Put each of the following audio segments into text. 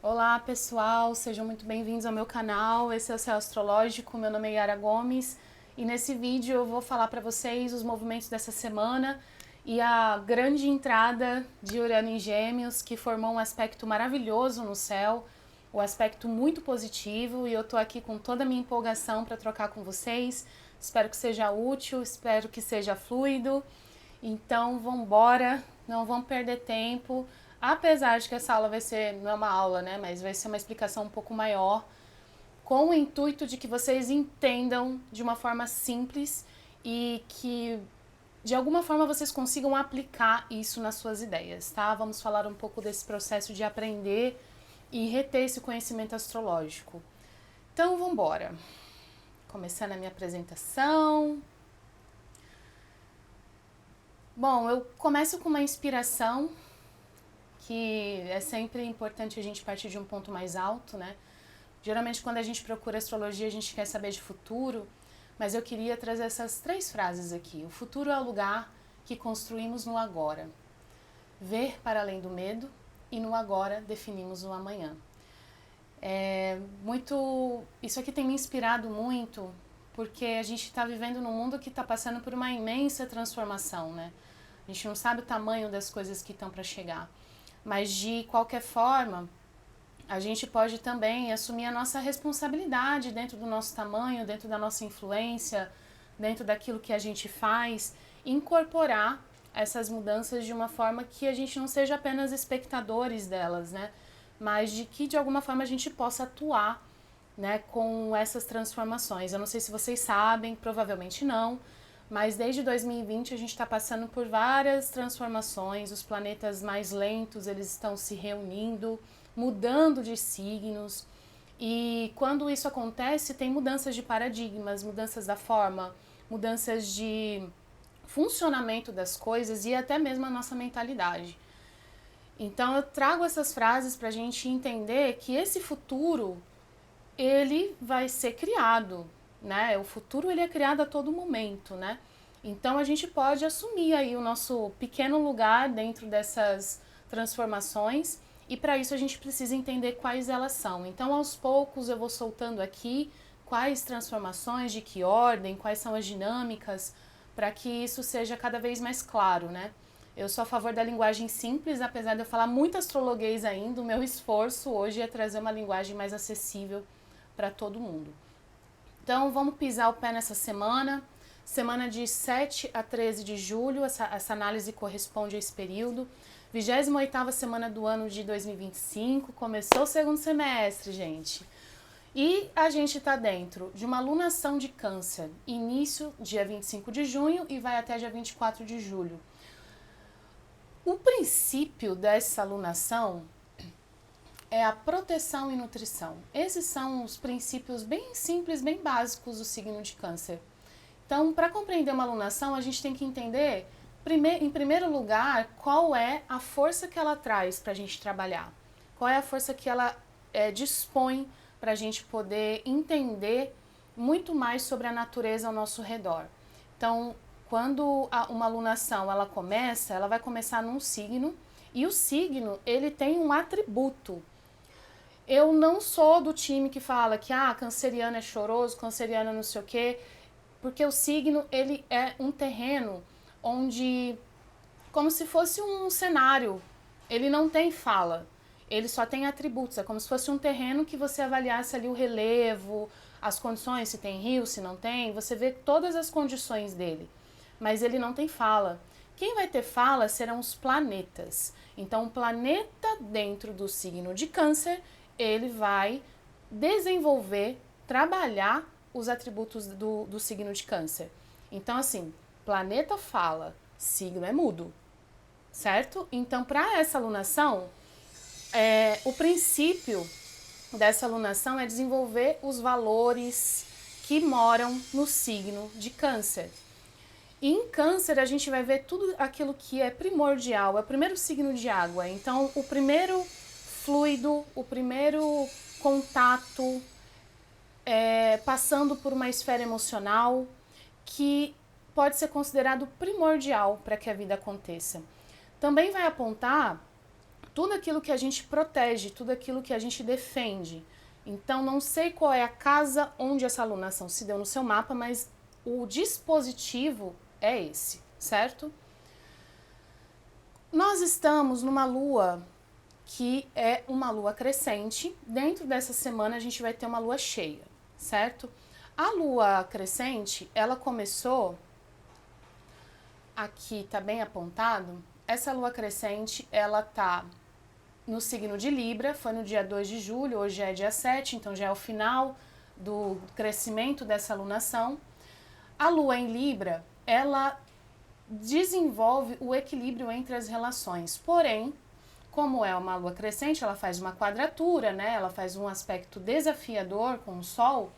Olá pessoal, sejam muito bem-vindos ao meu canal. Esse é o Céu Astrológico, meu nome é Yara Gomes e nesse vídeo eu vou falar para vocês os movimentos dessa semana e a grande entrada de Urano em Gêmeos, que formou um aspecto maravilhoso no céu, um aspecto muito positivo, e eu tô aqui com toda a minha empolgação para trocar com vocês. Espero que seja útil, espero que seja fluido. Então, vamos embora, não vamos perder tempo. Apesar de que essa aula vai ser, não é uma aula, né, mas vai ser uma explicação um pouco maior, com o intuito de que vocês entendam de uma forma simples e que de alguma forma vocês consigam aplicar isso nas suas ideias, tá? Vamos falar um pouco desse processo de aprender e reter esse conhecimento astrológico. Então, vamos embora. Começando a minha apresentação. Bom, eu começo com uma inspiração, que é sempre importante a gente partir de um ponto mais alto, né? Geralmente quando a gente procura astrologia a gente quer saber de futuro, mas eu queria trazer essas 3 frases aqui. O futuro é o lugar que construímos no agora. Ver para além do medo e no agora definimos o amanhã. Isso aqui tem me inspirado muito, porque a gente está vivendo num mundo que está passando por uma imensa transformação, né? A gente não sabe o tamanho das coisas que estão para chegar. Mas de qualquer forma, a gente pode também assumir a nossa responsabilidade dentro do nosso tamanho, dentro da nossa influência, dentro daquilo que a gente faz, incorporar essas mudanças de uma forma que a gente não seja apenas espectadores delas, né? Mas de que de alguma forma a gente possa atuar, né, com essas transformações. Eu não sei se vocês sabem, provavelmente não, mas desde 2020 a gente está passando por várias transformações. Os planetas mais lentos eles estão se reunindo, mudando de signos, e quando isso acontece tem mudanças de paradigmas, mudanças da forma, mudanças de funcionamento das coisas e até mesmo a nossa mentalidade. Então eu trago essas frases para a gente entender que esse futuro ele vai ser criado, né? O futuro ele é criado a todo momento, né? Então a gente pode assumir aí o nosso pequeno lugar dentro dessas transformações, e para isso a gente precisa entender quais elas são. Então aos poucos eu vou soltando aqui quais transformações, de que ordem, quais são as dinâmicas, para que isso seja cada vez mais claro, né? Eu sou a favor da linguagem simples, apesar de eu falar muito astrologuês ainda, o meu esforço hoje é trazer uma linguagem mais acessível para todo mundo. Então vamos pisar o pé nessa semana de 7 a 13 de julho, essa análise corresponde a esse período. 28ª semana do ano de 2025, começou o segundo semestre, gente. E a gente está dentro de uma alunação de Câncer, início dia 25 de junho e vai até dia 24 de julho. O princípio dessa alunação é a proteção e nutrição. Esses são os princípios bem simples, bem básicos do signo de Câncer. Então, para compreender uma alunação, a gente tem que entender, em primeiro lugar, qual é a força que ela traz para a gente trabalhar. Qual é a força que ela dispõe para a gente poder entender muito mais sobre a natureza ao nosso redor. Então, quando uma alunação ela começa, ela vai começar num signo, e o signo ele tem um atributo. Eu não sou do time que fala que canceriano é choroso, canceriano não sei o quê, porque o signo ele é um terreno onde, como se fosse um cenário, ele não tem fala, ele só tem atributos, é como se fosse um terreno que você avaliasse ali o relevo, as condições, se tem rio, se não tem, você vê todas as condições dele, mas ele não tem fala. Quem vai ter fala serão os planetas. Então, o planeta dentro do signo de Câncer, ele vai desenvolver, trabalhar os atributos do signo de Câncer. Então, assim, planeta fala, signo é mudo, certo? Então, para essa alunação, o princípio dessa alunação é desenvolver os valores que moram no signo de Câncer. E em Câncer a gente vai ver tudo aquilo que é primordial, é o primeiro signo de água. Então, o primeiro fluido, o primeiro contato, passando por uma esfera emocional que pode ser considerado primordial para que a vida aconteça. Também vai apontar tudo aquilo que a gente protege, tudo aquilo que a gente defende. Então, não sei qual é a casa onde essa alunação se deu no seu mapa, mas o dispositivo é esse, certo? Nós estamos numa lua que é uma lua crescente. Dentro dessa semana a gente vai ter uma lua cheia, certo? A lua crescente, ela começou, aqui tá bem apontado, essa lua crescente, ela tá no signo de Libra, foi no dia 2 de julho, hoje é dia 7, então já é o final do crescimento dessa alunação. A lua em Libra, ela desenvolve o equilíbrio entre as relações, porém, como é uma lua crescente, ela faz uma quadratura, né? Ela faz um aspecto desafiador com o Sol.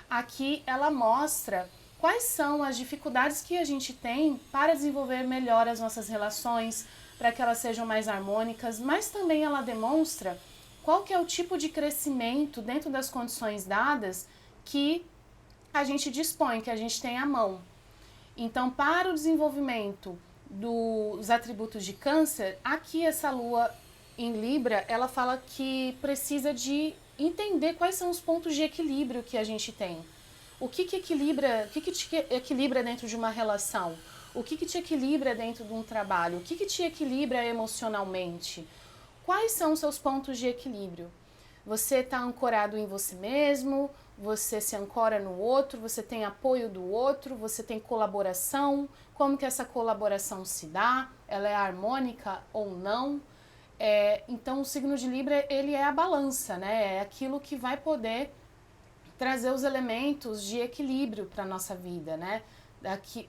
Aqui ela mostra quais são as dificuldades que a gente tem para desenvolver melhor as nossas relações, para que elas sejam mais harmônicas, mas também ela demonstra qual que é o tipo de crescimento dentro das condições dadas que a gente dispõe, que a gente tem à mão. Então, para o desenvolvimento dos atributos de Câncer, aqui essa lua em Libra, ela fala que precisa de entender quais são os pontos de equilíbrio que a gente tem. O que equilibra, o que te equilibra dentro de uma relação? O que te equilibra dentro de um trabalho? O que te equilibra emocionalmente? Quais são os seus pontos de equilíbrio? Você está ancorado em você mesmo, você se ancora no outro, você tem apoio do outro, você tem colaboração, como que essa colaboração se dá, ela é harmônica ou não? Então o signo de Libra, ele é a balança, né? É aquilo que vai poder trazer os elementos de equilíbrio para a nossa vida, né?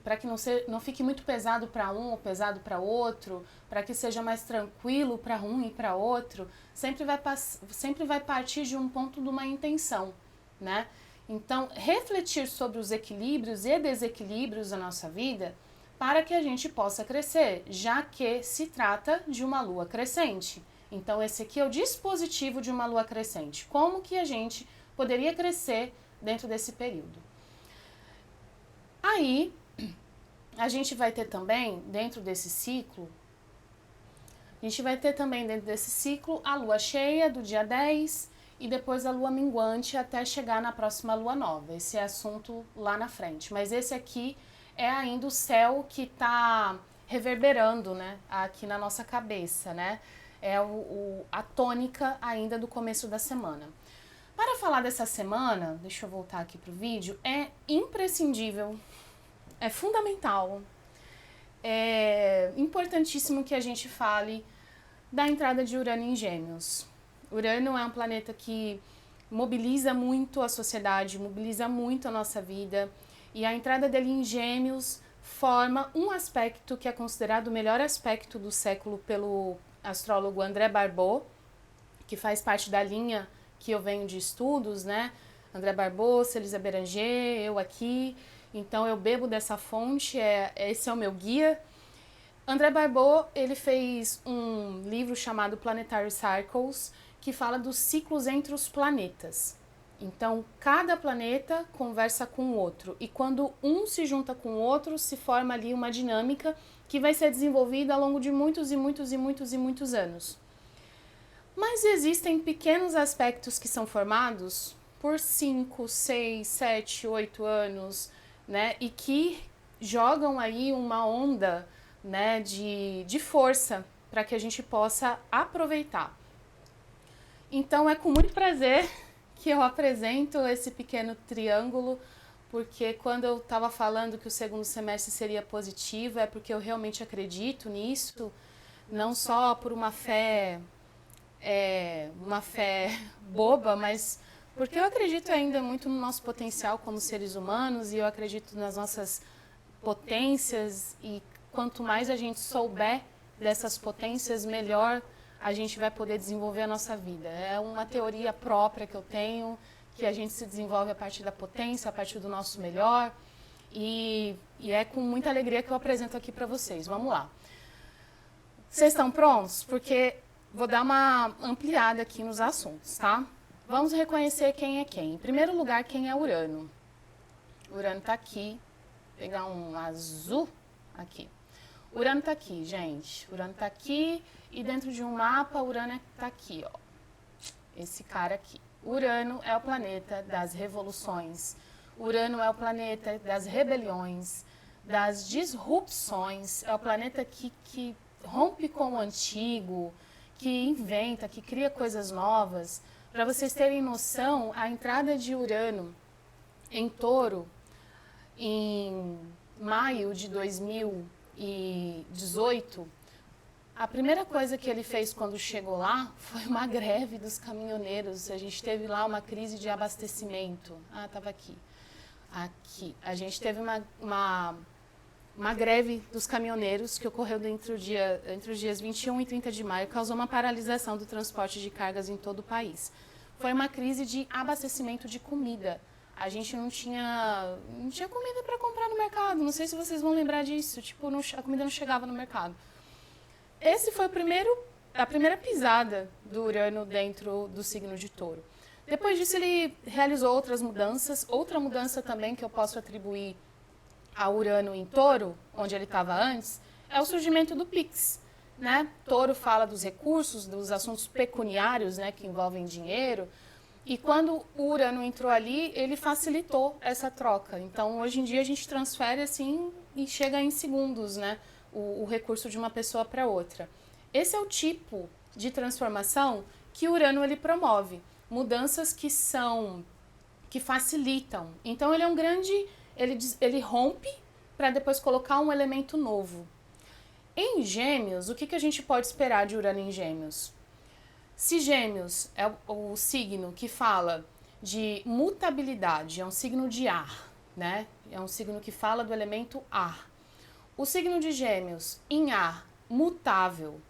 Para que não fique muito pesado para um ou pesado para outro, para que seja mais tranquilo para um e para outro, sempre vai partir de um ponto de uma intenção, né? Então, refletir sobre os equilíbrios e desequilíbrios da nossa vida para que a gente possa crescer, já que se trata de uma lua crescente. Então, esse aqui é o dispositivo de uma lua crescente. Como que a gente poderia crescer dentro desse período? Aí, a gente vai ter também, dentro desse ciclo, a lua cheia do dia 10 e depois a lua minguante até chegar na próxima lua nova. Esse é assunto lá na frente. Mas esse aqui é ainda o céu que está reverberando, né, aqui na nossa cabeça, né? É a tônica ainda do começo da semana. Para falar dessa semana, deixa eu voltar aqui para o vídeo, é imprescindível, é fundamental, é importantíssimo que a gente fale da entrada de Urano em Gêmeos. Urano é um planeta que mobiliza muito a sociedade, mobiliza muito a nossa vida, e a entrada dele em Gêmeos forma um aspecto que é considerado o melhor aspecto do século pelo astrólogo André Barbeau, que faz parte da linha que eu venho de estudos, né? André Barbeau, Celisa Beranger, eu aqui. Então eu bebo dessa fonte, esse é o meu guia. André Barbeau, ele fez um livro chamado Planetary Cycles, que fala dos ciclos entre os planetas. Então, cada planeta conversa com o outro. E quando um se junta com o outro, se forma ali uma dinâmica que vai ser desenvolvida ao longo de muitos anos. Mas existem pequenos aspectos que são formados por 5, 6, 7, 8 anos, né? E que jogam aí uma onda, né, de força para que a gente possa aproveitar. Então é com muito prazer que eu apresento esse pequeno triângulo, porque quando eu estava falando que o segundo semestre seria positivo, é porque eu realmente acredito nisso, não só por uma fé boba, mas porque eu acredito ainda muito no nosso potencial como seres humanos e eu acredito nas nossas potências, e quanto mais a gente souber dessas potências, melhor a gente vai poder desenvolver a nossa vida. É uma teoria própria que eu tenho, que a gente se desenvolve a partir da potência, a partir do nosso melhor, e é com muita alegria que eu apresento aqui para vocês. Vamos lá. Vocês estão prontos? Porque vou dar uma ampliada aqui nos assuntos, tá? Vamos reconhecer quem é quem. Em primeiro lugar, quem é Urano? Urano está aqui. Vou pegar um azul aqui. Urano está aqui, gente. Urano está aqui E dentro de um mapa, Urano está aqui, ó. Esse cara aqui. Urano é o planeta das revoluções. Urano é o planeta das rebeliões, das disrupções. É o planeta que rompe com o antigo, que inventa, que cria coisas novas. Para vocês terem noção, a entrada de Urano em Touro, em maio de 2018, a primeira coisa que ele fez quando chegou lá foi uma greve dos caminhoneiros. A gente teve lá uma crise de abastecimento. Ah, estava aqui. Aqui. A gente teve uma greve dos caminhoneiros que ocorreu entre os dias 21 e 30 de maio, causou uma paralisação do transporte de cargas em todo o país. Foi uma crise de abastecimento de comida. A gente não tinha comida para comprar no mercado. Não sei se vocês vão lembrar disso. Tipo, a comida não chegava no mercado. Esse foi a primeira pisada do Urano dentro do signo de Touro. Depois disso, ele realizou outras mudanças. Outra mudança também que eu posso atribuir a Urano em Touro, onde ele estava antes, é o surgimento do Pix. Né? Touro fala dos recursos, dos assuntos pecuniários, né, que envolvem dinheiro. E quando o Urano entrou ali, ele facilitou essa troca. Então, hoje em dia, a gente transfere assim e chega em segundos, né? O recurso de uma pessoa para outra. Esse é o tipo de transformação que o Urano ele promove. Mudanças que facilitam. Então ele é um grande, ele rompe para depois colocar um elemento novo. Em Gêmeos, o que a gente pode esperar de Urano em Gêmeos? Se Gêmeos é o signo que fala de mutabilidade, é um signo de ar, né? É um signo que fala do elemento ar. O signo de Gêmeos, em ar, mutável,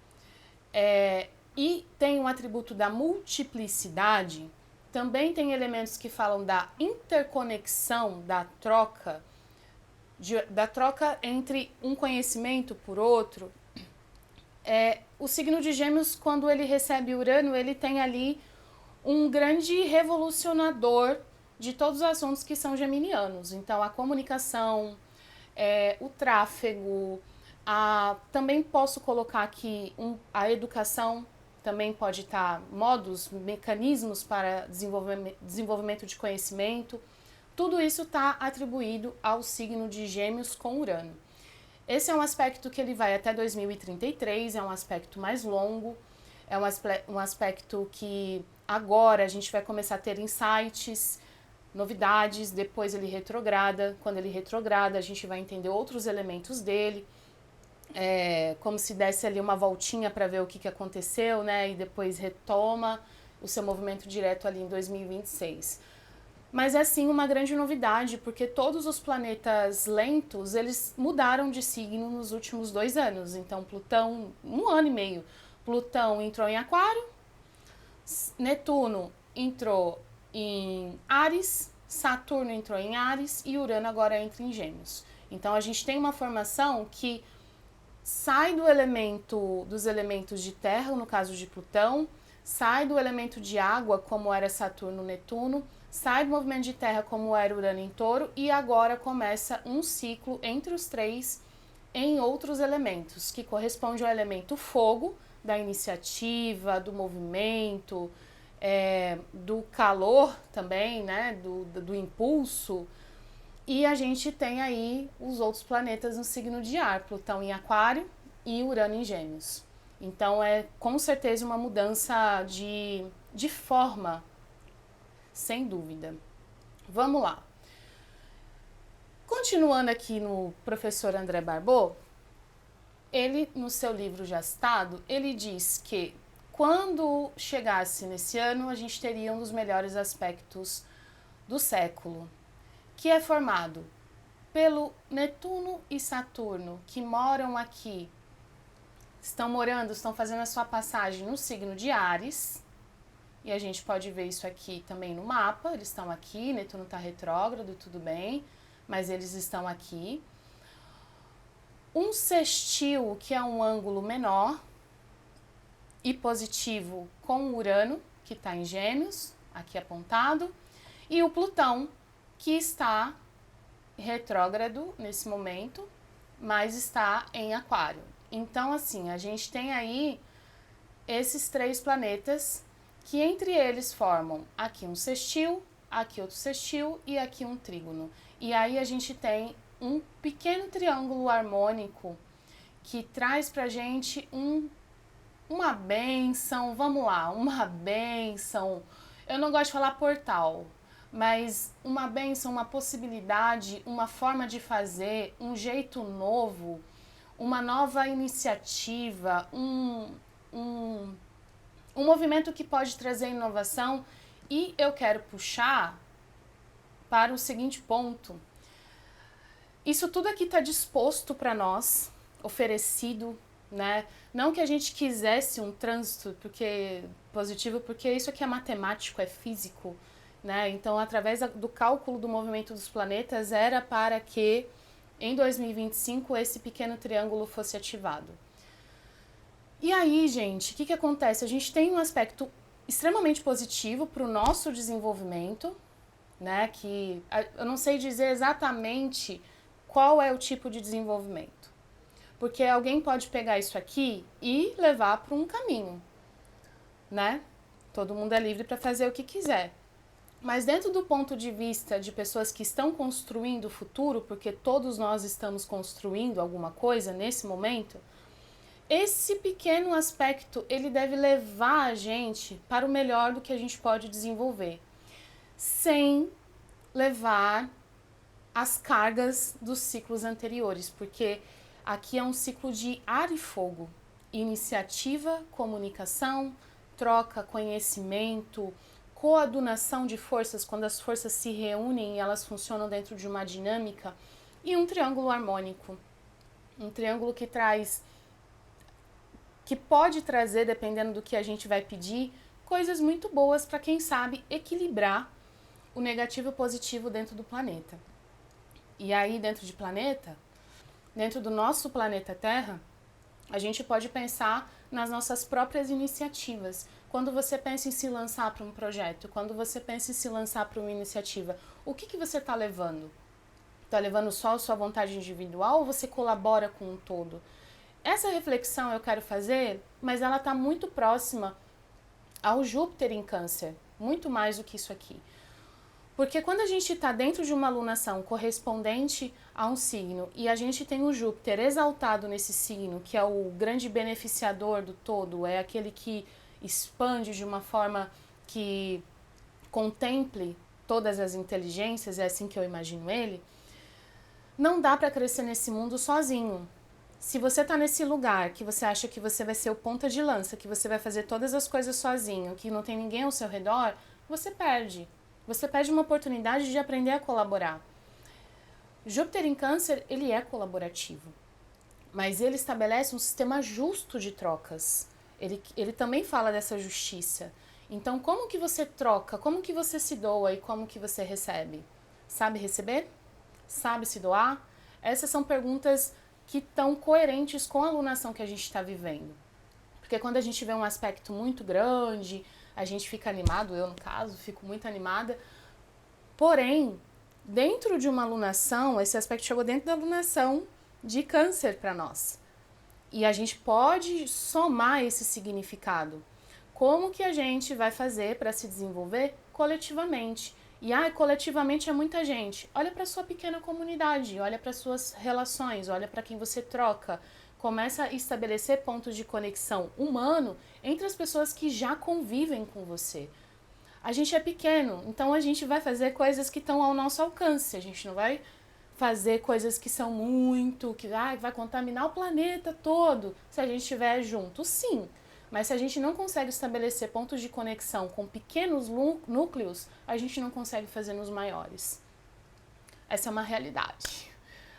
e tem um atributo da multiplicidade, também tem elementos que falam da interconexão, da troca entre um conhecimento por outro. O signo de Gêmeos, quando ele recebe Urano, ele tem ali um grande revolucionador de todos os assuntos que são geminianos. Então, a comunicação, o tráfego, também posso colocar aqui a educação, também pode estar modos, mecanismos para desenvolvimento de conhecimento. Tudo isso está atribuído ao signo de Gêmeos com Urano. Esse é um aspecto que ele vai até 2033, é um aspecto mais longo, é um aspecto que agora a gente vai começar a ter insights, novidades, depois ele retrograda. Quando ele retrograda, a gente vai entender outros elementos dele, como se desse ali uma voltinha para ver o que aconteceu, né? E depois retoma o seu movimento direto ali em 2026. Mas é sim uma grande novidade, porque todos os planetas lentos, eles mudaram de signo nos últimos 2 anos. Então, Plutão, 1 ano e meio, Plutão entrou em Aquário, Netuno entrou em Áries, Saturno entrou em Áries e Urano agora entra em Gêmeos. Então, a gente tem uma formação que sai dos elementos de terra, no caso de Plutão, sai do elemento de água, como era Saturno, Netuno, sai do movimento de terra, como era Urano em Touro, e agora começa um ciclo entre os 3 em outros elementos, que corresponde ao elemento fogo, da iniciativa, do movimento, do calor também, né, do impulso. E a gente tem aí os outros planetas no signo de ar, Plutão em Aquário e Urano em Gêmeos. Então é com certeza uma mudança de forma, sem dúvida. Vamos lá. Continuando aqui no professor André Barbot, ele, no seu livro Já Citado, ele diz que quando chegasse nesse ano, a gente teria um dos melhores aspectos do século, que é formado pelo Netuno e Saturno, que moram aqui, estão fazendo a sua passagem no signo de Áries, e a gente pode ver isso aqui também no mapa, eles estão aqui, Netuno está retrógrado, tudo bem, mas eles estão aqui. Um sextil, que é um ângulo menor e positivo com o Urano, que está em Gêmeos, aqui apontado, e o Plutão, que está retrógrado nesse momento, mas está em Aquário. Então, assim, a gente tem aí esses 3 planetas, que entre eles formam aqui um sextil, aqui outro sextil e aqui um trígono. E aí a gente tem um pequeno triângulo harmônico que traz pra gente uma bênção, vamos lá, uma bênção. Eu não gosto de falar portal, mas uma bênção, uma possibilidade, uma forma de fazer, um jeito novo, uma nova iniciativa, um movimento que pode trazer inovação. E eu quero puxar para o seguinte ponto. Isso tudo aqui está disposto para nós, oferecido, né? Não que a gente quisesse um trânsito positivo, porque isso aqui é matemático, é físico, né? Então, através do cálculo do movimento dos planetas, era para que em 2025 esse pequeno triângulo fosse ativado. E aí, gente, o que acontece? A gente tem um aspecto extremamente positivo para o nosso desenvolvimento, né? Que eu não sei dizer exatamente qual é o tipo de desenvolvimento. Porque alguém pode pegar isso aqui e levar para um caminho, né? Todo mundo é livre para fazer o que quiser. Mas dentro do ponto de vista de pessoas que estão construindo o futuro, porque todos nós estamos construindo alguma coisa nesse momento, esse pequeno aspecto, ele deve levar a gente para o melhor do que a gente pode desenvolver, sem levar as cargas dos ciclos anteriores, porque aqui é um ciclo de ar e fogo, iniciativa, comunicação, troca, conhecimento, coadunação de forças, quando as forças se reúnem e elas funcionam dentro de uma dinâmica, e um triângulo harmônico, um triângulo que pode trazer, dependendo do que a gente vai pedir, coisas muito boas para quem sabe equilibrar o negativo e o positivo dentro do planeta. E aí, dentro de planeta, dentro do nosso planeta Terra, a gente pode pensar nas nossas próprias iniciativas. Quando você pensa em se lançar para um projeto, quando você pensa em se lançar para uma iniciativa, o que você está levando? Está levando só a sua vontade individual ou você colabora com um todo? Essa reflexão eu quero fazer, mas ela está muito próxima ao Júpiter em Câncer, muito mais do que isso aqui. Porque quando a gente está dentro de uma alunação correspondente a um signo e a gente tem o Júpiter exaltado nesse signo, que é o grande beneficiador do todo, é aquele que expande de uma forma que contemple todas as inteligências, é assim que eu imagino ele, não dá para crescer nesse mundo sozinho. Se você está nesse lugar que você acha que você vai ser o ponta de lança, que você vai fazer todas as coisas sozinho, que não tem ninguém ao seu redor, você perde. Você perde uma oportunidade de aprender a colaborar. Júpiter em Câncer, ele é colaborativo, mas ele estabelece um sistema justo de trocas. Ele também fala dessa justiça. Então, como que você troca? Como que você se doa e como que você recebe? Sabe receber? Sabe se doar? Essas são perguntas que estão coerentes com a alunação que a gente está vivendo. Porque quando a gente vê um aspecto muito grande, a gente fica animado, eu no caso, fico muito animada. Porém, dentro de uma alunação, esse aspecto chegou dentro da alunação de Câncer para nós. E a gente pode somar esse significado. Como que a gente vai fazer para se desenvolver coletivamente? E coletivamente é muita gente. Olha para sua pequena comunidade, olha para suas relações, olha para quem você troca. Começa a estabelecer pontos de conexão humano entre as pessoas que já convivem com você. A gente é pequeno, então a gente vai fazer coisas que estão ao nosso alcance. A gente não vai fazer coisas que são muito, que vai contaminar o planeta todo se a gente estiver junto. Sim, mas se a gente não consegue estabelecer pontos de conexão com pequenos núcleos, a gente não consegue fazer nos maiores. Essa é uma realidade.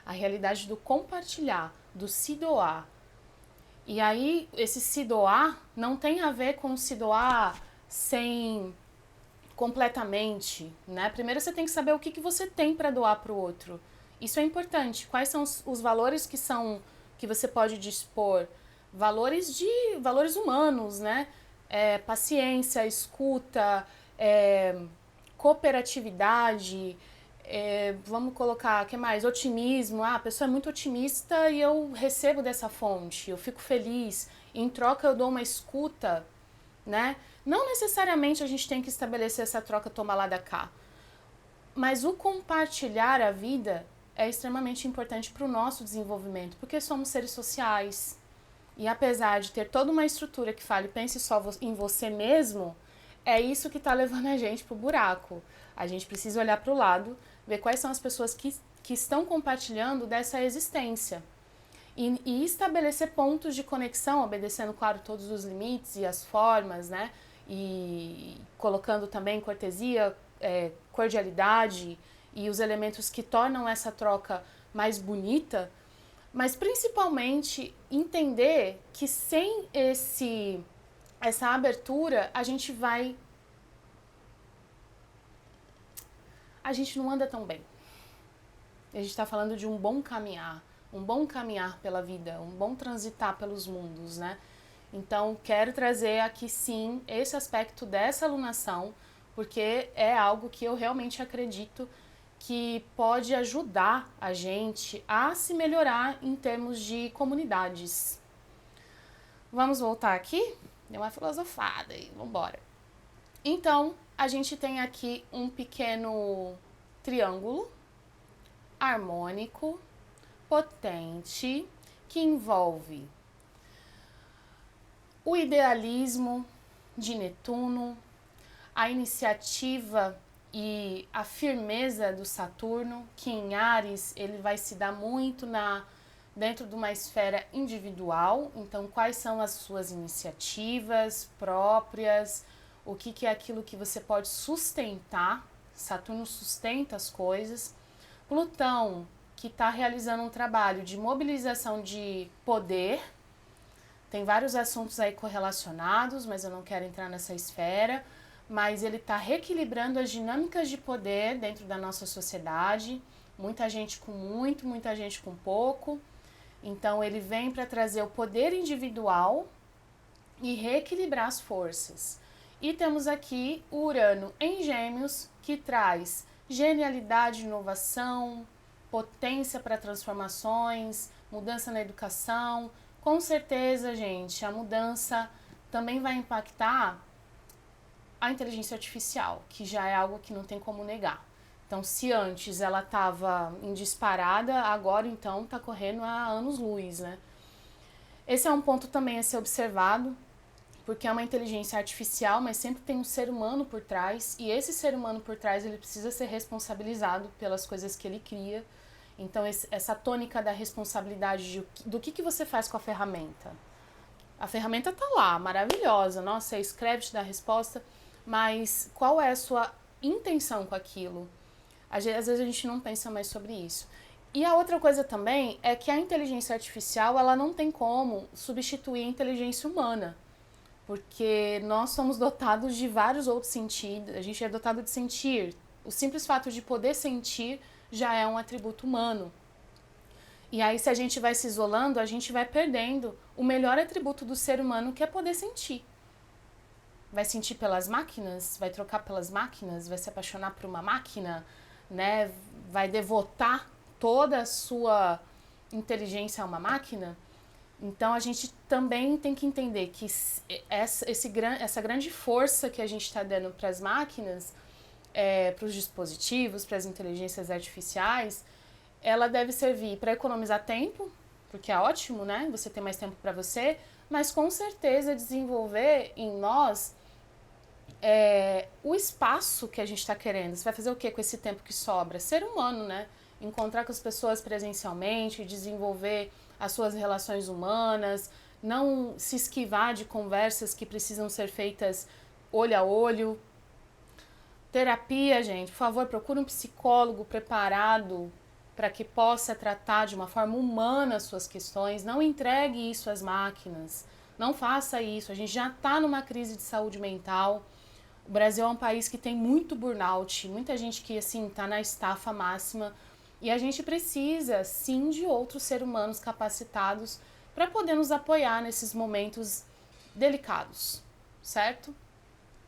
A realidade do compartilhar, do se doar. E aí, esse se doar não tem a ver com se doar sem completamente, né? Primeiro você tem que saber o que você tem para doar para o outro. Isso é importante. Quais são os valores que você pode dispor? Valores humanos, né? Paciência, escuta, cooperatividade, vamos colocar, o que mais? Otimismo. A pessoa é muito otimista e eu recebo dessa fonte, eu fico feliz. Em troca eu dou uma escuta, né? Não necessariamente a gente tem que estabelecer essa troca toma lá da cá, mas o compartilhar a vida é extremamente importante para o nosso desenvolvimento, porque somos seres sociais. E apesar de ter toda uma estrutura que fale pense só em você mesmo, é isso que está levando a gente pro buraco. A gente precisa olhar para o lado, ver quais são as pessoas que estão compartilhando dessa existência. E estabelecer pontos de conexão, obedecendo, claro, todos os limites e as formas, né? E colocando também cortesia, cordialidade e os elementos que tornam essa troca mais bonita, mas principalmente entender que sem essa abertura a gente não anda tão bem. A gente está falando de um bom caminhar pela vida, um bom transitar pelos mundos, né? Então, quero trazer aqui, sim, esse aspecto dessa alunação, porque é algo que eu realmente acredito que pode ajudar a gente a se melhorar em termos de comunidades. Vamos voltar aqui? Deu uma filosofada aí, vamos embora. Então, a gente tem aqui um pequeno triângulo harmônico, potente, que envolve o idealismo de Netuno, a iniciativa e a firmeza do Saturno, que em Áries ele vai se dar muito dentro de uma esfera individual. Então, quais são as suas iniciativas próprias, o que é aquilo que você pode sustentar. Saturno sustenta as coisas. Plutão, que está realizando um trabalho de mobilização de poder. Tem vários assuntos aí correlacionados, mas eu não quero entrar nessa esfera. Mas ele está reequilibrando as dinâmicas de poder dentro da nossa sociedade. Muita gente com muito, muita gente com pouco. Então ele vem para trazer o poder individual e reequilibrar as forças. E temos aqui o Urano em Gêmeos, que traz genialidade, inovação, potência para transformações, mudança na educação. Com certeza, gente, a mudança também vai impactar a inteligência artificial, que já é algo que não tem como negar. Então, se antes ela estava em disparada, agora então está correndo a anos-luz, né? Esse é um ponto também a ser observado, porque é uma inteligência artificial, mas sempre tem um ser humano por trás, e esse ser humano por trás ele precisa ser responsabilizado pelas coisas que ele cria. Então, essa tônica da responsabilidade do que você faz com a ferramenta. A ferramenta tá lá, maravilhosa, nossa, você escreve, te dá a resposta, mas qual é a sua intenção com aquilo? Às vezes a gente não pensa mais sobre isso. E a outra coisa também é que a inteligência artificial ela não tem como substituir a inteligência humana. Porque nós somos dotados de vários outros sentidos, a gente é dotado de sentir. O simples fato de poder sentir já é um atributo humano. E aí, se a gente vai se isolando, a gente vai perdendo o melhor atributo do ser humano, que é poder sentir. Vai sentir pelas máquinas, vai trocar pelas máquinas, vai se apaixonar por uma máquina, né? Vai devotar toda a sua inteligência a uma máquina. Então, a gente também tem que entender que essa grande força que a gente está dando para as máquinas, para os dispositivos, para as inteligências artificiais, ela deve servir para economizar tempo, porque é ótimo, né? Você ter mais tempo para você, mas com certeza desenvolver em nós o espaço que a gente está querendo. Você vai fazer o que com esse tempo que sobra? Ser humano, né? Encontrar com as pessoas presencialmente, desenvolver as suas relações humanas, não se esquivar de conversas que precisam ser feitas olho a olho. Terapia, gente, por favor, procure um psicólogo preparado para que possa tratar de uma forma humana as suas questões. Não entregue isso às máquinas, não faça isso. A gente já está numa crise de saúde mental. O Brasil é um país que tem muito burnout, muita gente que assim está na estafa máxima. E a gente precisa, sim, de outros seres humanos capacitados para poder nos apoiar nesses momentos delicados, certo?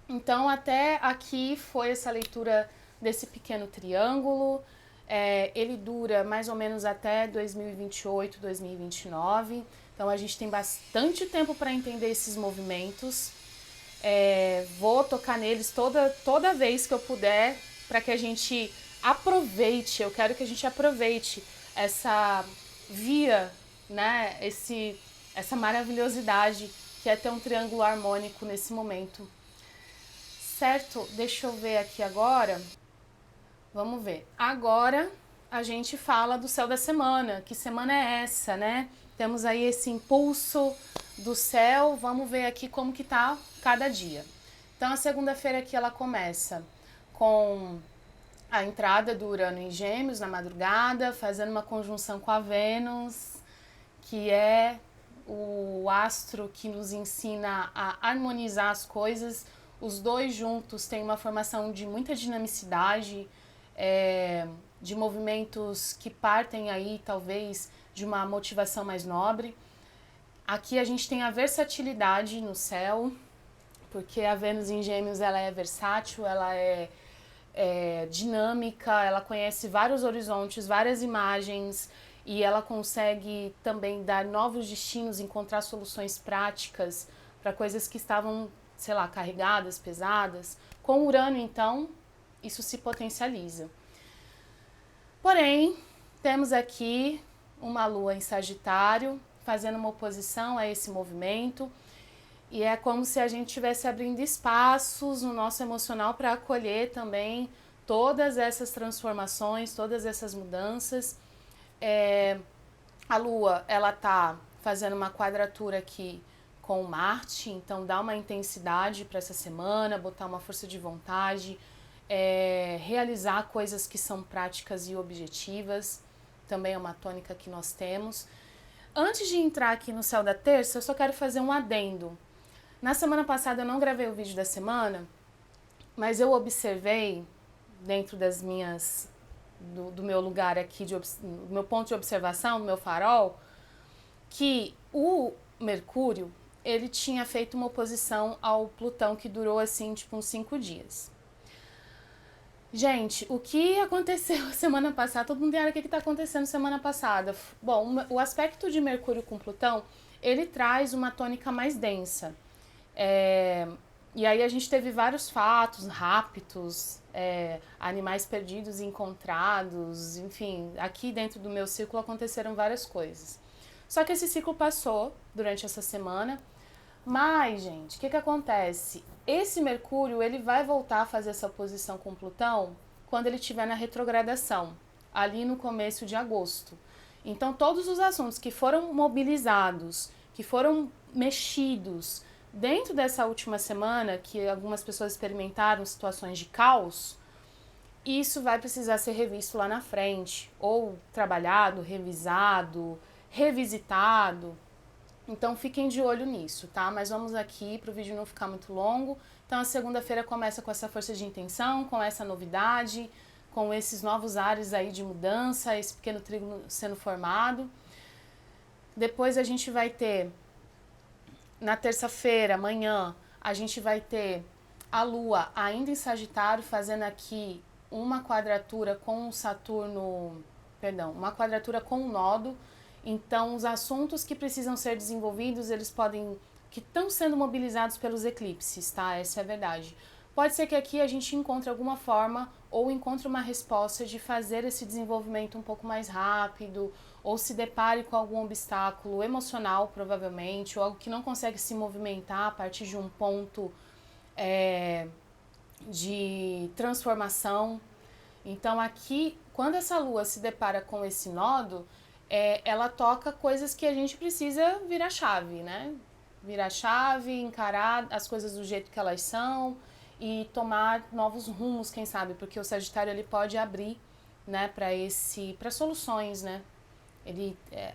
Então, até aqui foi essa leitura desse pequeno triângulo. Ele dura mais ou menos até 2028, 2029. Então a gente tem bastante tempo para entender esses movimentos. Vou tocar neles toda vez que eu puder para que a gente aproveite. Eu quero que a gente aproveite essa via, né? Essa maravilhosidade que é ter um triângulo harmônico nesse momento. Certo? Deixa eu ver aqui agora. Vamos ver. Agora a gente fala do céu da semana. Que semana é essa, né? Temos aí esse impulso do céu. Vamos ver aqui como que tá cada dia. Então a segunda-feira aqui ela começa com a entrada do Urano em Gêmeos na madrugada, fazendo uma conjunção com a Vênus, que é o astro que nos ensina a harmonizar as coisas. Os dois juntos têm uma formação de muita dinamicidade, de movimentos que partem aí talvez de uma motivação mais nobre. Aqui a gente tem a versatilidade no céu, porque a Vênus em Gêmeos ela é versátil, ela é dinâmica, ela conhece vários horizontes, várias imagens, e ela consegue também dar novos destinos, encontrar soluções práticas para coisas que estavam, sei lá, carregadas, pesadas. Com Urano, então, isso se potencializa. Porém, temos aqui uma Lua em Sagitário, fazendo uma oposição a esse movimento, e é como se a gente estivesse abrindo espaços no nosso emocional para acolher também todas essas transformações, todas essas mudanças. A Lua, ela tá fazendo uma quadratura aqui com Marte, então dá uma intensidade para essa semana, botar uma força de vontade, realizar coisas que são práticas e objetivas, também é uma tônica que nós temos. Antes de entrar aqui no céu da terça, eu só quero fazer um adendo. Na semana passada eu não gravei o vídeo da semana, mas eu observei, dentro das minhas, do meu lugar aqui, do meu ponto de observação, do meu farol, que o Mercúrio, ele tinha feito uma oposição ao Plutão que durou assim, tipo, uns 5 dias. Gente, o que aconteceu semana passada? Todo mundo olha o que está acontecendo semana passada. Bom, o aspecto de Mercúrio com Plutão, ele traz uma tônica mais densa. E aí a gente teve vários fatos, raptos, animais perdidos e encontrados, enfim, aqui dentro do meu círculo aconteceram várias coisas. Só que esse ciclo passou durante essa semana, mas, gente, o que acontece? Esse Mercúrio, ele vai voltar a fazer essa oposição com Plutão quando ele estiver na retrogradação, ali no começo de agosto. Então, todos os assuntos que foram mobilizados, que foram mexidos dentro dessa última semana, que algumas pessoas experimentaram situações de caos, isso vai precisar ser revisto lá na frente, ou trabalhado, revisado, revisitado. Então fiquem de olho nisso, tá? Mas vamos aqui para o vídeo não ficar muito longo. Então a segunda-feira começa com essa força de intenção, com essa novidade, com esses novos ares aí de mudança, esse pequeno trígono sendo formado. Depois a gente vai ter, na terça-feira, amanhã, a gente vai ter a Lua ainda em Sagitário, fazendo aqui uma quadratura com o Saturno, uma quadratura com o Nodo. Então, os assuntos que precisam ser desenvolvidos, eles podem, que estão sendo mobilizados pelos eclipses, tá? Essa é a verdade. Pode ser que aqui a gente encontre alguma forma ou encontre uma resposta de fazer esse desenvolvimento um pouco mais rápido, ou se depare com algum obstáculo emocional, provavelmente, ou algo que não consegue se movimentar a partir de um ponto de transformação. Então, aqui, quando essa Lua se depara com esse nodo, ela toca coisas que a gente precisa virar chave, né? Virar chave, encarar as coisas do jeito que elas são e tomar novos rumos, quem sabe, porque o Sagitário ele pode abrir, né, para soluções, né?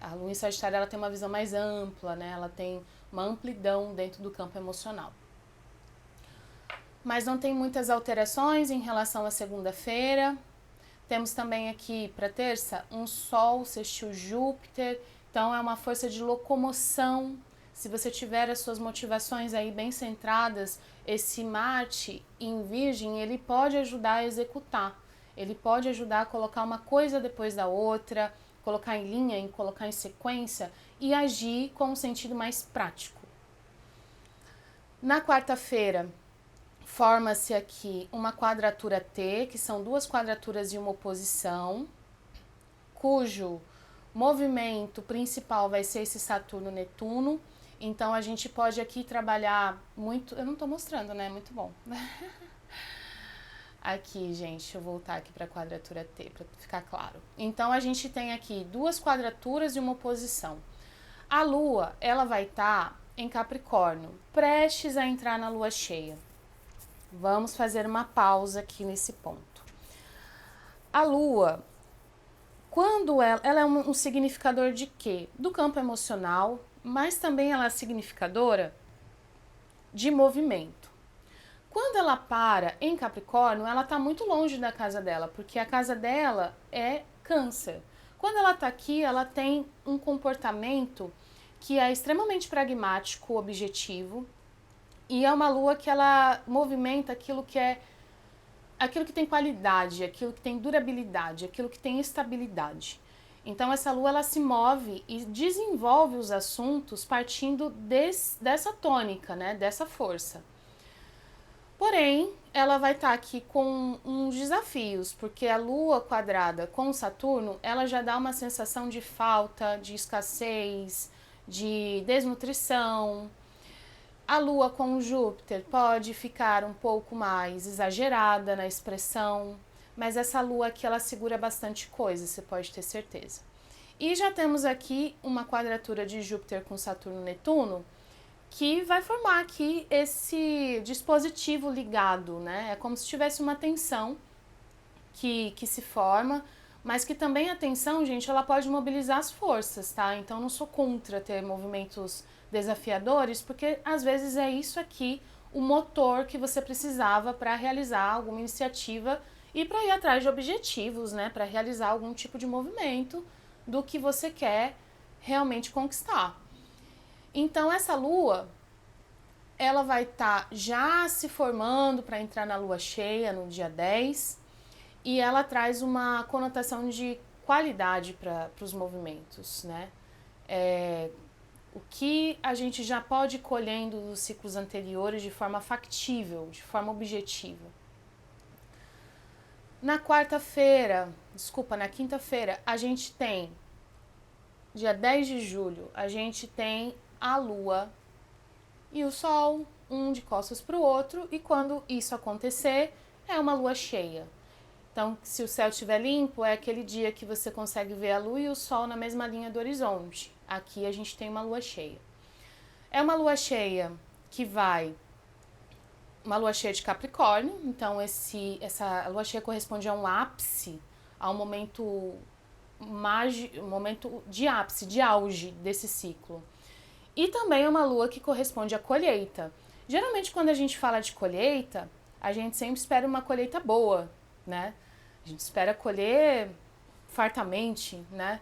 A Lua em Sagitário ela tem uma visão mais ampla, né? Ela tem uma amplidão dentro do campo emocional. Mas não tem muitas alterações em relação à segunda-feira. Temos também aqui para terça um Sol sextil Júpiter, então é uma força de locomoção. Se você tiver as suas motivações aí bem centradas, esse Marte em Virgem, ele pode ajudar a executar. Ele pode ajudar a colocar uma coisa depois da outra, colocar em linha, colocar em sequência. e agir com um sentido mais prático. Na quarta-feira, forma-se aqui uma quadratura T, que são duas quadraturas e uma oposição, cujo movimento principal vai ser esse Saturno-Netuno. Então, a gente pode aqui trabalhar muito... Eu não estou mostrando, né? Muito bom. Aqui, gente, deixa eu voltar aqui para a quadratura T, para ficar claro. Então, a gente tem aqui duas quadraturas e uma oposição. A Lua, ela vai estar em Capricórnio, prestes a entrar na Lua cheia. Vamos fazer uma pausa aqui nesse ponto. A Lua, quando ela é um significador de quê? Do campo emocional, mas também ela é significadora de movimento. Quando ela para em Capricórnio, ela está muito longe da casa dela, porque a casa dela é Câncer. Quando ela está aqui, ela tem um comportamento que é extremamente pragmático, objetivo, e é uma lua que ela movimenta aquilo que tem qualidade, aquilo que tem durabilidade, aquilo que tem estabilidade. Então essa lua ela se move e desenvolve os assuntos partindo dessa tônica, né, dessa força. Porém, ela vai estar aqui com uns desafios, porque a Lua quadrada com Saturno, ela já dá uma sensação de falta, de escassez, de desnutrição. A Lua com Júpiter pode ficar um pouco mais exagerada na expressão, mas essa Lua aqui ela segura bastante coisa, você pode ter certeza. E já temos aqui uma quadratura de Júpiter com Saturno e Netuno, que vai formar aqui esse dispositivo ligado, né? É como se tivesse uma tensão que se forma, mas que também a tensão, gente, ela pode mobilizar as forças, tá? Então não sou contra ter movimentos desafiadores, porque às vezes é isso aqui o motor que você precisava para realizar alguma iniciativa e para ir atrás de objetivos, né? Para realizar algum tipo de movimento do que você quer realmente conquistar. Então, essa lua, ela vai estar já se formando para entrar na lua cheia no dia 10 e ela traz uma conotação de qualidade para os movimentos, né? O que a gente já pode ir colhendo dos ciclos anteriores de forma factível, de forma objetiva. Na quinta-feira, a gente tem, dia 10 de julho, a gente tem a Lua e o Sol, um de costas para o outro, e quando isso acontecer, é uma lua cheia. Então, se o céu estiver limpo, é aquele dia que você consegue ver a Lua e o Sol na mesma linha do horizonte. Aqui a gente tem uma lua cheia. É uma lua cheia uma lua cheia de Capricórnio, então essa lua cheia corresponde a um ápice, a um momento mágico, um momento de ápice, de auge desse ciclo. E também é uma lua que corresponde à colheita. Geralmente, quando a gente fala de colheita, a gente sempre espera uma colheita boa, né? A gente espera colher fartamente, né?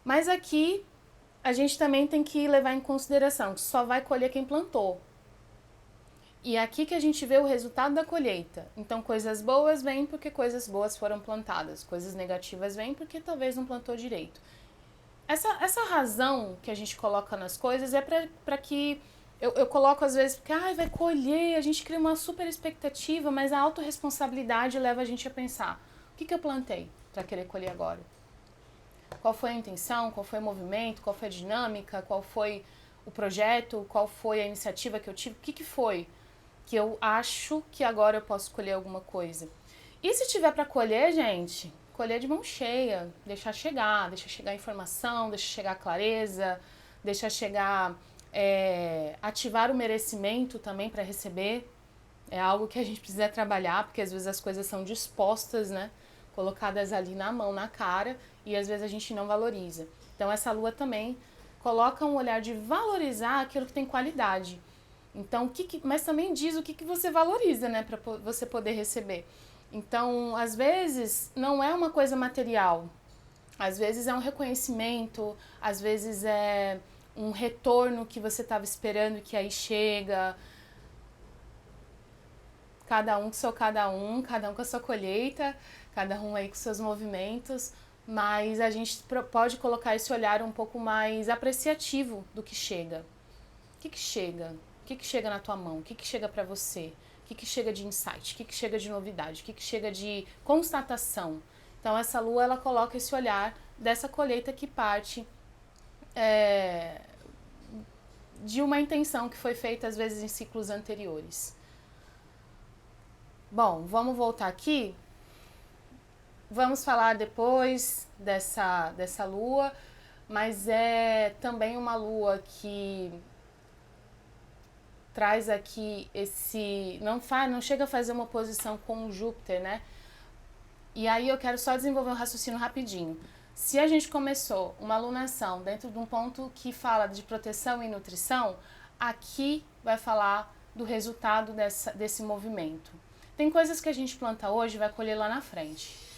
Mas aqui, a gente também tem que levar em consideração que só vai colher quem plantou. E é aqui que a gente vê o resultado da colheita. Então, coisas boas vêm porque coisas boas foram plantadas. Coisas negativas vêm porque talvez não plantou direito. Essa razão que a gente coloca nas coisas é para que... Eu coloco às vezes porque vai colher, a gente cria uma super expectativa, mas a autorresponsabilidade leva a gente a pensar: o que eu plantei para querer colher agora? Qual foi a intenção, qual foi o movimento, qual foi a dinâmica, qual foi o projeto, qual foi a iniciativa que eu tive, o que foi que eu acho que agora eu posso colher alguma coisa. E se tiver para colher, gente, colher de mão cheia, deixar chegar a informação, deixar chegar a clareza, deixar chegar, ativar o merecimento também para receber. É algo que a gente precisa trabalhar, porque às vezes as coisas são dispostas, né? Colocadas ali na mão, na cara, e às vezes a gente não valoriza. Então essa lua também coloca um olhar de valorizar aquilo que tem qualidade. Então, mas também diz o que você valoriza, né? Para você poder receber. Então, às vezes, não é uma coisa material. Às vezes é um reconhecimento, às vezes é um retorno que você estava esperando que aí chega. Cada um com a sua colheita, cada um aí com seus movimentos. mas a gente pode colocar esse olhar um pouco mais apreciativo do que chega. O que chega? O que chega na tua mão? O que chega para você? O que chega de insight? O que chega de novidade? O que chega de constatação? Então, essa lua, ela coloca esse olhar dessa colheita que parte de uma intenção que foi feita, às vezes, em ciclos anteriores. Bom, vamos voltar aqui. Vamos falar depois dessa lua, mas é também uma lua que traz aqui esse... Não chega a fazer uma oposição com Júpiter, né? E aí eu quero só desenvolver um raciocínio rapidinho. Se a gente começou uma alunação dentro de um ponto que fala de proteção e nutrição, aqui vai falar do resultado desse movimento. Tem coisas que a gente planta hoje e vai colher lá na frente.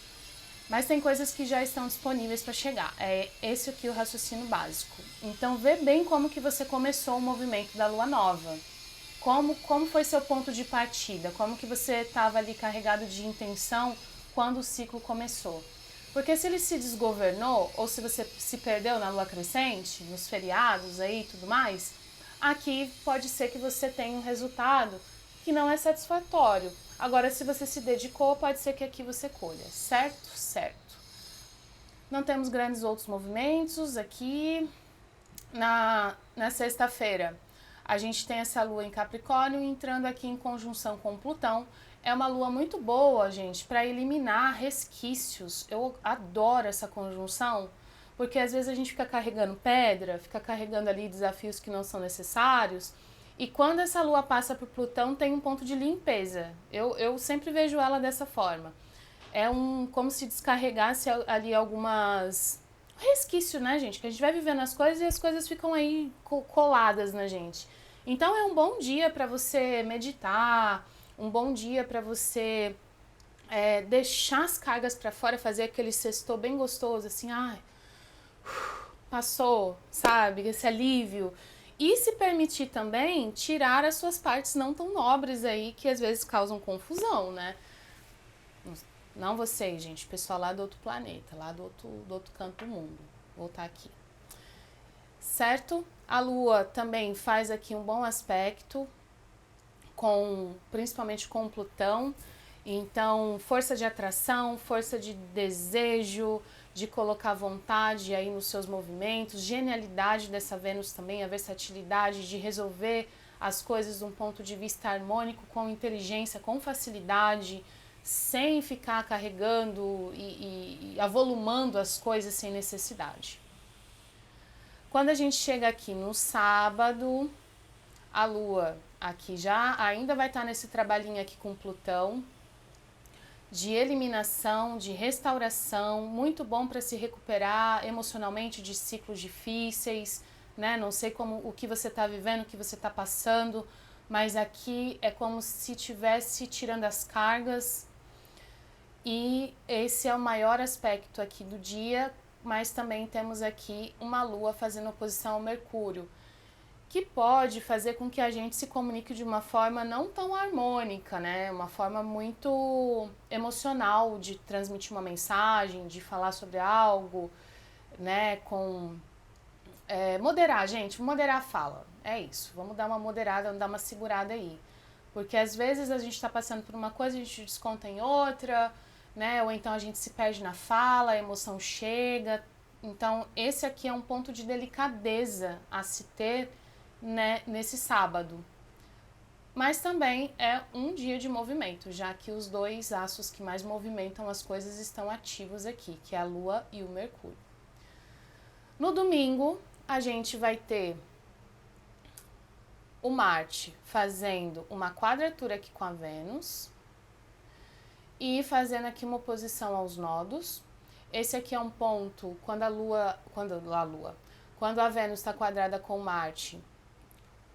Mas tem coisas que já estão disponíveis para chegar. É esse aqui o raciocínio básico. Então vê bem como que você começou o movimento da lua nova. Como foi seu ponto de partida? Como que você estava ali carregado de intenção quando o ciclo começou? Porque se ele se desgovernou, ou se você se perdeu na lua crescente, nos feriados aí e tudo mais, aqui pode ser que você tenha um resultado que não é satisfatório. Agora, se você se dedicou, pode ser que aqui você colha, certo? Certo. Não temos grandes outros movimentos aqui. Na sexta-feira, a gente tem essa lua em Capricórnio entrando aqui em conjunção com Plutão. É uma lua muito boa, gente, para eliminar resquícios. Eu adoro essa conjunção, porque às vezes a gente fica carregando pedra, fica carregando ali desafios que não são necessários. E quando essa lua passa por Plutão, tem um ponto de limpeza. Eu sempre vejo ela dessa forma. É como se descarregasse ali algumas... resquício, né, gente? Que a gente vai vivendo as coisas e as coisas ficam aí coladas na gente. Então é um bom dia para você meditar, um bom dia para você deixar as cargas para fora, fazer aquele sextou bem gostoso, assim, passou, sabe? Esse alívio. E se permitir também tirar as suas partes não tão nobres aí, que às vezes causam confusão, né? Não vocês, gente, pessoal lá do outro planeta, lá do outro canto do mundo. Vou voltar aqui. Certo? A Lua também faz aqui um bom aspecto, principalmente com Plutão. Então, força de atração, força de desejo, de colocar vontade aí nos seus movimentos, genialidade dessa Vênus também, a versatilidade de resolver as coisas de um ponto de vista harmônico, com inteligência, com facilidade, sem ficar carregando e avolumando as coisas sem necessidade. Quando a gente chega aqui no sábado, a Lua aqui já ainda vai estar nesse trabalhinho aqui com Plutão, de eliminação, de restauração, muito bom para se recuperar emocionalmente de ciclos difíceis, né? Não sei o que você está vivendo, o que você está passando, mas aqui é como se estivesse tirando as cargas, e esse é o maior aspecto aqui do dia, mas também temos aqui uma Lua fazendo oposição ao Mercúrio, que pode fazer com que a gente se comunique de uma forma não tão harmônica, né? Uma forma muito emocional de transmitir uma mensagem, de falar sobre algo, né? Moderar, gente, moderar a fala. É isso, vamos dar uma moderada, vamos dar uma segurada aí. Porque às vezes a gente está passando por uma coisa, a gente desconta em outra, né? Ou então a gente se perde na fala, a emoção chega. Então esse aqui é um ponto de delicadeza a se ter, né, nesse sábado. Mas também é um dia de movimento, já que os dois astros que mais movimentam as coisas estão ativos aqui, que é a Lua e o Mercúrio. No domingo, a gente vai ter o Marte fazendo uma quadratura aqui com a Vênus e fazendo aqui uma oposição aos nodos. Esse aqui é um ponto, quando a Vênus está quadrada com Marte,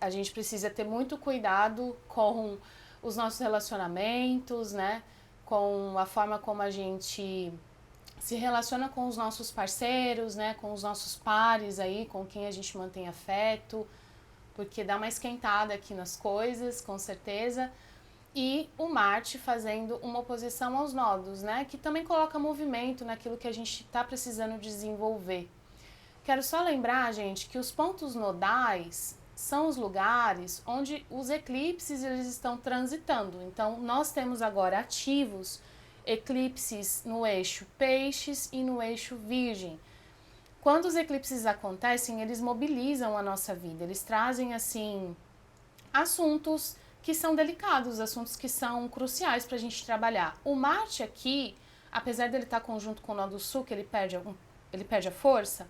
a gente precisa ter muito cuidado com os nossos relacionamentos, né? Com a forma como a gente se relaciona com os nossos parceiros, né? Com os nossos pares aí, com quem a gente mantém afeto, porque dá uma esquentada aqui nas coisas, com certeza. e o Marte fazendo uma oposição aos nodos, né? Que também coloca movimento naquilo que a gente está precisando desenvolver. Quero só lembrar, gente, que os pontos nodais são os lugares onde os eclipses eles estão transitando. Então, nós temos agora ativos eclipses no eixo Peixes e no eixo Virgem. Quando os eclipses acontecem, eles mobilizam a nossa vida, eles trazem, assim, assuntos que são delicados, assuntos que são cruciais para a gente trabalhar. O Marte aqui, apesar dele estar conjunto com o nó do Sul, que ele perde a força,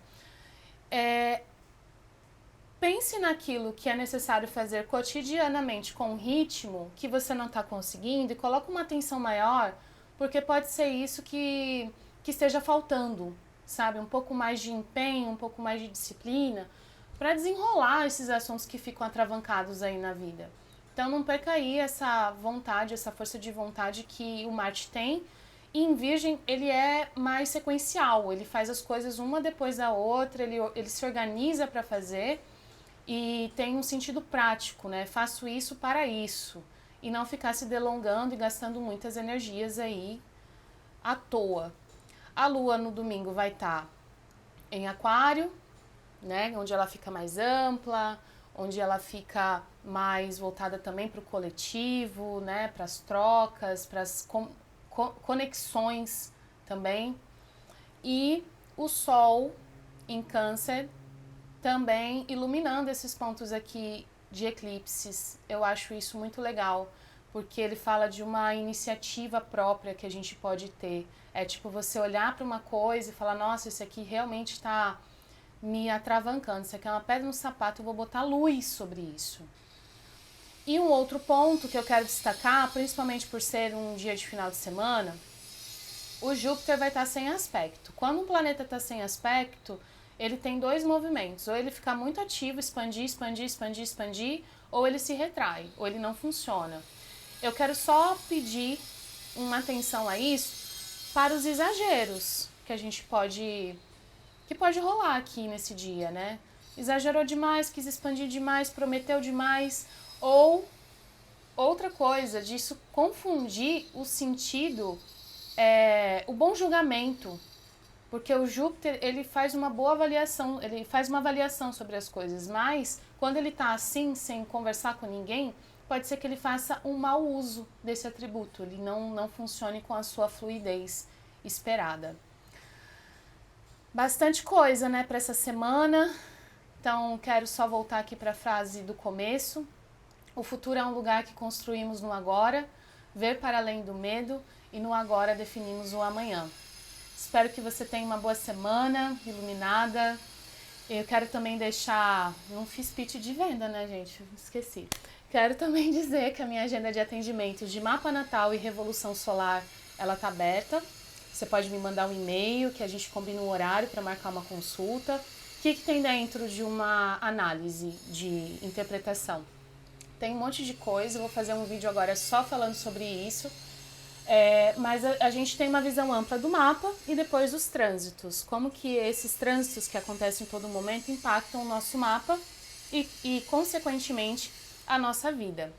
pense naquilo que é necessário fazer cotidianamente com um ritmo que você não está conseguindo e coloque uma atenção maior, porque pode ser isso que esteja faltando, sabe? Um pouco mais de empenho, um pouco mais de disciplina para desenrolar esses assuntos que ficam atravancados aí na vida. Então não perca aí essa vontade, essa força de vontade que o Marte tem. E em Virgem ele é mais sequencial, ele faz as coisas uma depois da outra, ele se organiza para fazer e tem um sentido prático, né? Faço isso para isso. E não ficar se delongando e gastando muitas energias aí à toa. A Lua no domingo vai estar em Aquário, né? Onde ela fica mais ampla, onde ela fica mais voltada também para o coletivo, né? Para as trocas, para as conexões também. E o Sol em Câncer também iluminando esses pontos aqui de eclipses. Eu acho isso muito legal, porque ele fala de uma iniciativa própria que a gente pode ter. É tipo você olhar para uma coisa e falar, nossa, isso aqui realmente está me atravancando, isso aqui é uma pedra no sapato, eu vou botar luz sobre isso. E um outro ponto que eu quero destacar, principalmente por ser um dia de final de semana, o Júpiter vai estar sem aspecto. Quando um planeta está sem aspecto, ele tem dois movimentos, ou ele fica muito ativo, expandir, expandir, expandir, expandir, ou ele se retrai, ou ele não funciona. Eu quero só pedir uma atenção a isso para os exageros que pode rolar aqui nesse dia, né? Exagerou demais, quis expandir demais, prometeu demais, ou outra coisa, disso confundir o sentido, o bom julgamento, porque o Júpiter, ele faz uma boa avaliação, ele faz uma avaliação sobre as coisas, mas quando ele tá assim, sem conversar com ninguém, pode ser que ele faça um mau uso desse atributo, ele não funcione com a sua fluidez esperada. Bastante coisa, né, para essa semana, então quero só voltar aqui para a frase do começo. O futuro é um lugar que construímos no agora, ver para além do medo e no agora definimos o amanhã. Espero que você tenha uma boa semana, iluminada. Eu quero também deixar... Não fiz pitch de venda, né, gente? Esqueci. Quero também dizer que a minha agenda de atendimentos de mapa natal e revolução solar, ela tá aberta. Você pode me mandar um e-mail que a gente combina um horário para marcar uma consulta. O que tem dentro de uma análise de interpretação? Tem um monte de coisa, eu vou fazer um vídeo agora só falando sobre isso. Mas a gente tem uma visão ampla do mapa e depois dos trânsitos. Como que esses trânsitos que acontecem em todo momento impactam o nosso mapa e consequentemente, a nossa vida.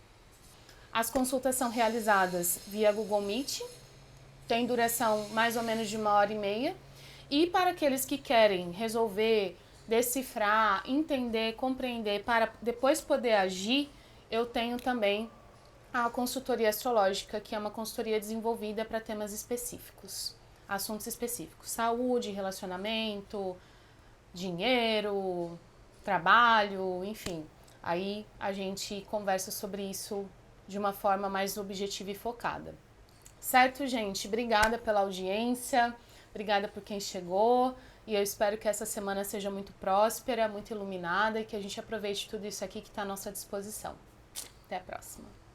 As consultas são realizadas via Google Meet, tem duração mais ou menos de 1h30. E para aqueles que querem resolver, decifrar, entender, compreender, para depois poder agir, eu tenho também a consultoria astrológica, que é uma consultoria desenvolvida para temas específicos, assuntos específicos, saúde, relacionamento, dinheiro, trabalho, enfim. Aí a gente conversa sobre isso de uma forma mais objetiva e focada. Certo, gente? Obrigada pela audiência, obrigada por quem chegou e eu espero que essa semana seja muito próspera, muito iluminada e que a gente aproveite tudo isso aqui que está à nossa disposição. Até a próxima.